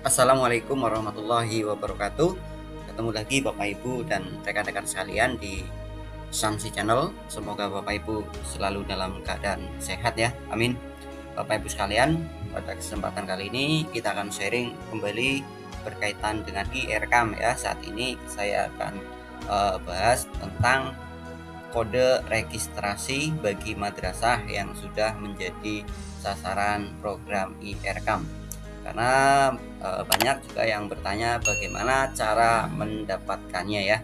Assalamualaikum warahmatullahi wabarakatuh. Ketemu lagi Bapak Ibu dan rekan-rekan sekalian di Samsi Channel. Semoga Bapak Ibu selalu dalam keadaan sehat ya. Amin. Bapak Ibu sekalian, pada kesempatan kali ini kita akan sharing kembali berkaitan dengan IRKAM ya. Saat ini saya akan bahas tentang kode registrasi bagi madrasah yang sudah menjadi sasaran program IRKAM. Karena banyak juga yang bertanya bagaimana cara mendapatkannya ya.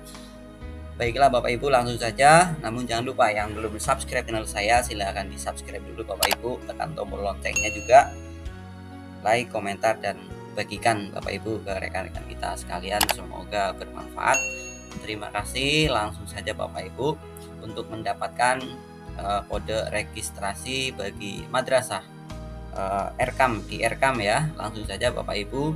Baiklah Bapak Ibu, langsung saja. Namun jangan lupa yang belum subscribe channel saya silahkan di subscribe dulu Bapak Ibu, tekan tombol loncengnya juga, like, komentar, dan bagikan Bapak Ibu ke rekan-rekan kita sekalian. Semoga bermanfaat. Terima kasih. Langsung saja Bapak Ibu, untuk mendapatkan kode registrasi bagi madrasah RKAM di RKAM ya, langsung saja Bapak Ibu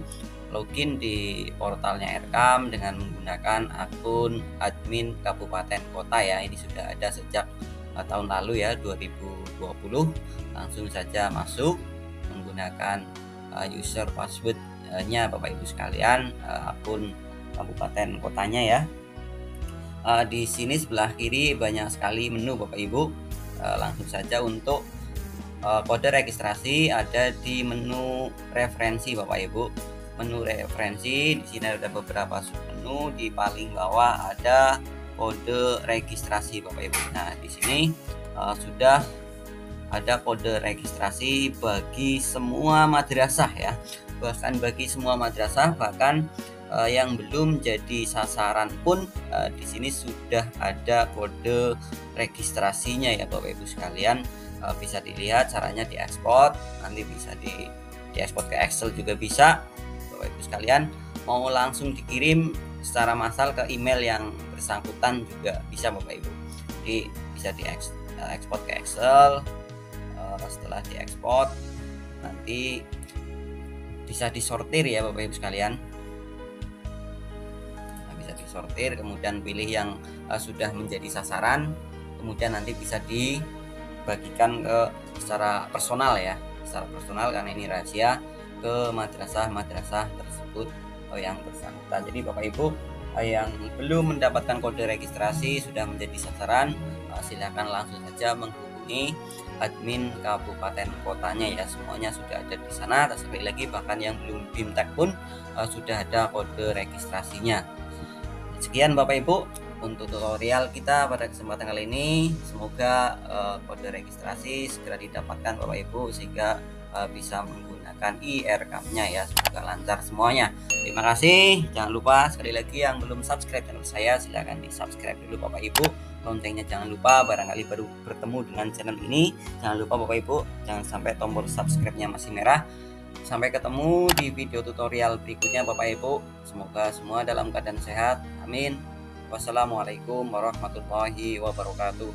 login di portalnya RKAM dengan menggunakan akun admin kabupaten kota ya. Ini sudah ada sejak tahun lalu ya, 2020. Langsung saja masuk menggunakan user passwordnya Bapak Ibu sekalian, akun kabupaten kotanya ya. Di sini sebelah kiri banyak sekali menu Bapak Ibu. Langsung saja untuk kode registrasi ada di menu referensi Bapak Ibu. Menu referensi di sini ada beberapa submenu. Di paling bawah ada kode registrasi Bapak Ibu. Nah, di sini sudah ada kode registrasi bagi semua madrasah ya. Bahkan bagi semua madrasah, bahkan yang belum jadi sasaran pun di sini sudah ada kode registrasinya ya Bapak Ibu sekalian. Bisa dilihat caranya diekspor, nanti bisa diekspor ke Excel juga bisa Bapak Ibu sekalian. Mau langsung dikirim secara massal ke email yang bersangkutan juga bisa Bapak Ibu. Jadi bisa diekspor ke Excel. Setelah diekspor nanti bisa disortir ya Bapak Ibu sekalian. Nah, bisa disortir, kemudian pilih yang sudah menjadi sasaran, kemudian nanti bisa dibagikan ke secara personal ya, secara personal karena ini rahasia, ke madrasah-madrasah tersebut yang bersangkutan. Jadi Bapak Ibu yang belum mendapatkan kode registrasi sudah menjadi sasaran, silakan langsung saja menghubungi admin kabupaten kotanya ya. Semuanya sudah ada di sana. Sekali lagi, bahkan yang belum BIMTEK pun sudah ada kode registrasinya. Sekian Bapak Ibu untuk tutorial kita pada kesempatan kali ini. Semoga kode registrasi segera didapatkan Bapak Ibu sehingga bisa menggunakan IRKAM-nya ya. Semoga lancar semuanya. Terima kasih. Jangan lupa sekali lagi yang belum subscribe channel saya silahkan di subscribe dulu Bapak Ibu. Loncengnya jangan lupa, barangkali baru bertemu dengan channel ini. Jangan lupa Bapak Ibu, jangan sampai tombol subscribe-nya masih merah. Sampai ketemu di video tutorial berikutnya Bapak Ibu. Semoga semua dalam keadaan sehat. Amin. Wassalamualaikum warahmatullahi wabarakatuh.